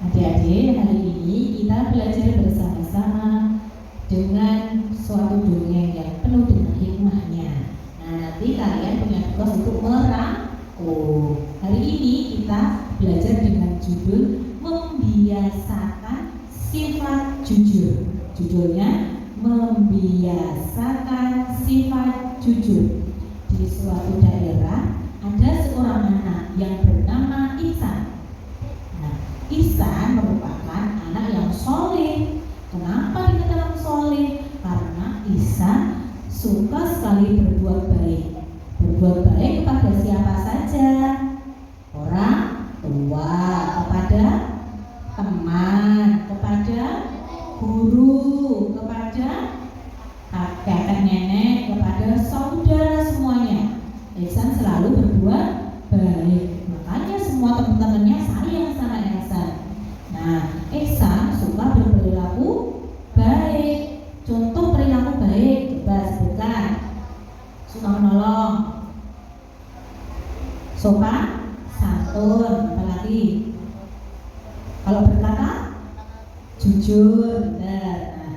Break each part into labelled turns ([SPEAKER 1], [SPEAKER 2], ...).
[SPEAKER 1] Adik-adik, hari ini kita belajar bersama-sama dengan suatu dongeng yang penuh dengan hikmahnya. Nah, nanti kalian punya tugas untuk merangkum. Hari ini kita belajar dengan judul Membiasakan Sifat Jujur. Judulnya Membiasakan Sifat Jujur. Di suatu daerah ada seorang anak yang bernama Ihsan. Ihsan merupakan anak yang soleh. Kenapa dikatakan soleh? Karena Ihsan suka sekali berbuat baik. Berbuat baik kepada siapa saja? Orang tua, kepada teman, kepada guru, kepada kakek nenek, kepada saudara, semuanya. Ihsan selalu berbuat baik. Makanya semua teman-temannya sayang sama Ihsan. Nah, Ihsan suka berperilaku baik. Contoh perilaku baik, coba sebutkan. Suka menolong, sopan, santun, apalagi? Kalau berkata jujur, benar. Nah,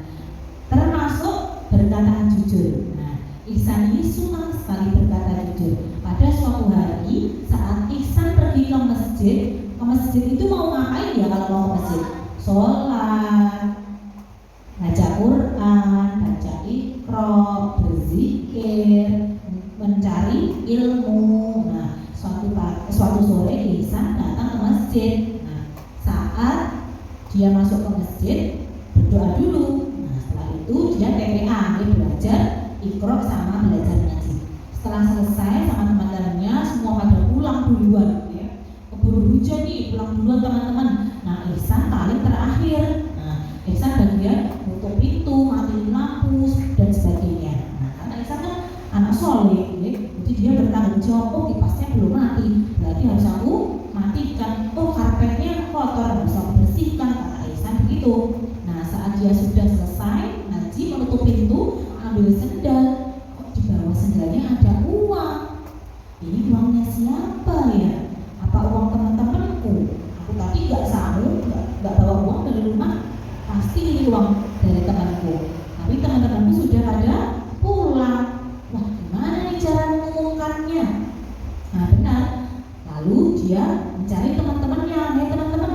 [SPEAKER 1] termasuk berkata jujur. Nah, Ihsan ini suka sekali berkata jujur. Pada suatu hari saat Ihsan pergi ke masjid itu mau ngapain ya kalau mau ke masjid? Sholat, baca Quran, baca Iqra, berzikir, mencari ilmu. Nah, suatu sore Ihsan datang ke masjid. Nah, saat dia masuk ke masjid, berdoa dulu. Nah, setelah itu dia TPA, dia belajar Iqra sama belajar ngaji. Setelah selesai sama teman-temannya, semua pada pulang duluan ya. Keburu hujan nih, pulang duluan teman-teman. Nah, Ihsan paling terakhir. Nah, Ihsan bagian nutup pintu, matiin lampu dan sebagainya. Nah, karena Ihsan kan anak soleh ya, jadi dia bertanggung jawab. Oh, kipasnya belum mati, berarti harus aku matikan. Oh, karpetnya kotor, harus aku bersihkan, kata Ihsan begitu. Nah, saat dia sudah selesai ngaji, menutup pintu, ambil sendal. Di bawah sendalnya ada uang. Ini uangnya siapa ya? Apa uang teman-temanku? Aku tadi nggak sanggup, nggak bawa uang dari rumah. Pasti ini uang dari temanku. Tapi teman-temanku sudah pada pulang. Wah, gimana nih cara mengumumkannya? Nah, benar. Lalu dia mencari teman-temannya. Hai teman-teman,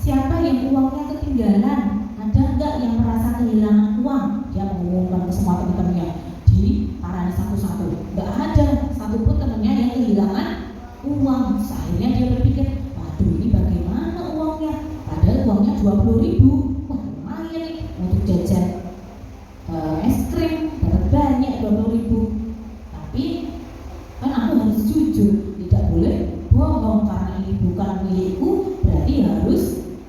[SPEAKER 1] siapa yang uangnya ketinggalan? Ada nggak yang merasa kehilangan uang? Dia mengumumkan ke semua teman-temannya. Di parani satu-satu, nggak ada satupun temannya yang kehilangan uang. Akhirnya dia berpikir, waduh, ini bagaimana uangnya? Padahal uangnya 20.000. Wah, lumayan nih untuk jajan es krim, dapat banyak 20.000. Tapi kan aku harus jujur, tidak boleh bohong, karena ini bukan milikku, berarti harus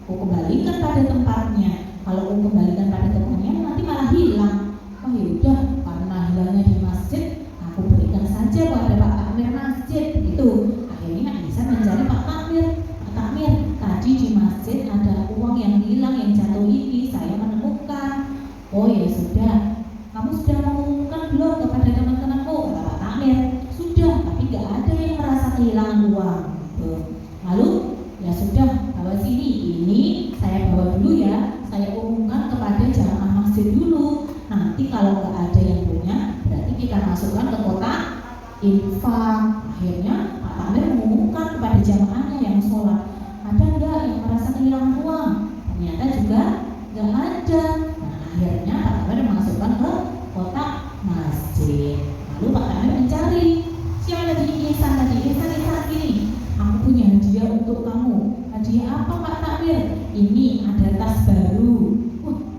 [SPEAKER 1] aku kembalikan pada tempatnya. Kalau aku kembalikan pada tempatnya, nanti malah hilang. Oh yaudah, karena hilangnya di masjid, aku berikan saja pada Pak Takmir masjid. Itu akhirnya Ihsan mencari Pak Takmir. Pak Takmir, tadi di masjid ada uang yang hilang, yang jatuh ini, saya menemukan. Oh ya sudah, kamu sudah mengumumkan belum kepada teman-temanku? Kata Pak Takmir. Sudah, tapi nggak ada yang merasa kehilangan uang. Lalu ya sudah, bawa sini, ini saya bawa dulu ya, saya umumkan kepada jamaah masjid dulu. Nanti kalau nggak ada yang punya, berarti kita masukkan ke kotak infak. Akhirnya Pak Takmir mengumumkan kepada jamaahnya yang sholat, ada nggak yang merasa kehilangan uang? Ternyata juga nggak ada. Nah, akhirnya Pak Takmir masukkan ke kotak masjid. Lalu Pak Takmir mencari, siapa tadi? Ihsan tadi. Ihsan gini, aku punya hadiah untuk kamu. Hadiah apa Pak Takmir? Ini ada tas baru.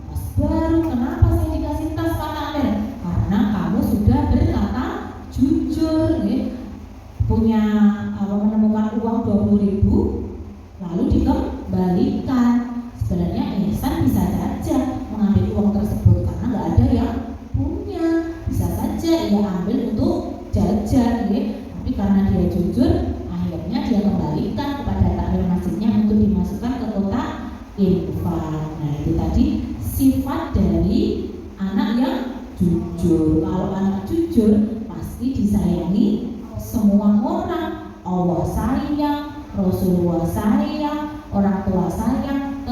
[SPEAKER 1] Tas baru, kenapa saya dikasih tas Pak Takmir? Karena kamu sudah berkata jujur ya. Punya menemukan uang 20.000 lalu dikembalikan. Sebenarnya Ihsan bisa saja mengambil uang tersebut karena nggak ada yang punya, bisa saja ia ambil untuk jajan ya. Tapi karena dia jujur, akhirnya dia kembalikan kepada takmir masjidnya untuk dimasukkan ke kotak infak. Nah, itu tadi sifat dari anak yang jujur. Kalau anak jujur pasti disayangi semua orang. Allah sayang, Rasulullah sayang, orang tua sayang,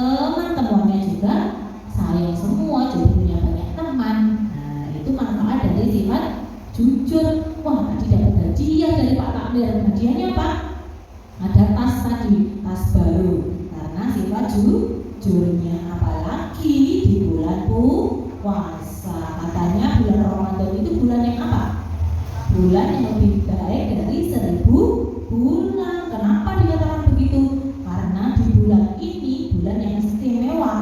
[SPEAKER 1] di tas baru karena sifat jujurnya. Apalagi di bulan puasa, katanya bulan Ramadan itu bulan yang apa? Bulan yang lebih baik dari 1000 bulan. Kenapa dikatakan begitu? Karena di bulan ini bulan yang istimewa.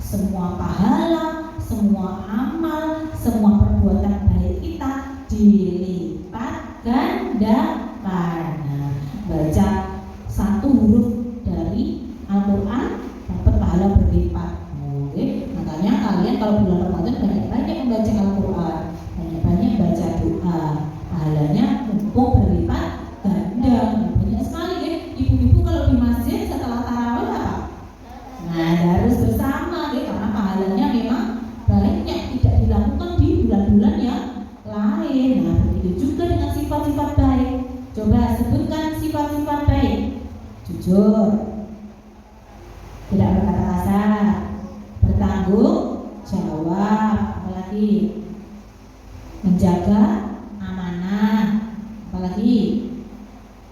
[SPEAKER 1] Semua pahala, semua amal, semua perbuatan baik kita dilipat gandakan. Nah, baca satu huruf dari Al-Quran dapat pahala berlipat. Oke, makanya kalian kalau bulan Ramadan banyak-banyak membaca Al-Quran, banyak-banyak baca doa, pahalanya mumpung berlipat ganda. Banyak sekali ya ibu-ibu kalau di masjid setelah tarawih apa? Nah, harus bersama ya, karena pahalanya memang banyak, tidak dilakukan di bulan-bulan yang lain. Nah, begitu juga dengan sifat-sifat baik. Coba sebutkan sifat-sifat baik. Jujur, tidak berkata kasar, bertanggung jawab, apalagi menjaga amanah, apalagi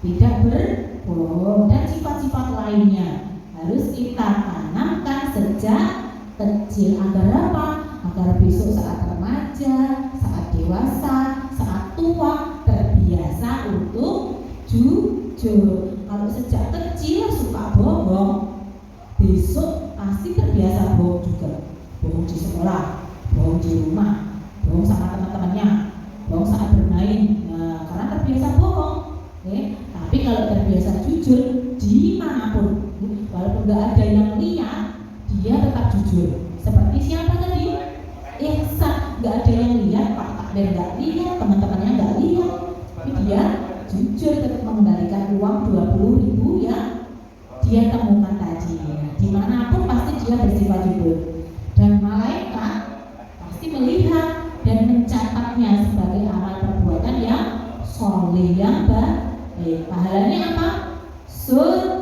[SPEAKER 1] tidak berbohong, dan sifat-sifat lainnya harus kita tanamkan sejak kecil. Agar apa? Agar besok saat remaja, saat dewasa, saat tua terbiasa untuk jujur. Kalau sejak kecil suka bohong, besok pasti terbiasa bohong juga. Bohong di sekolah, bohong di rumah, bohong sama teman-temannya, bohong saat bermain. Nah, karena terbiasa bohong. Tapi kalau terbiasa jujur dimanapun, walaupun nggak ada yang lihat, dia tetap jujur. Seperti siapa tadi? Ihsan, nggak ada yang lihat, Pak Takdir nggak lihat, teman-temannya nggak lihat, tapi dia jujur tetap mengembalikan uang 20.000 yang dia temukan tadi. Dimanapun pasti dia bersifat jujur, dan malaikat pasti melihat dan mencatatnya sebagai amal perbuatan yang soleh, yang baik. Pahalanya apa? Surga.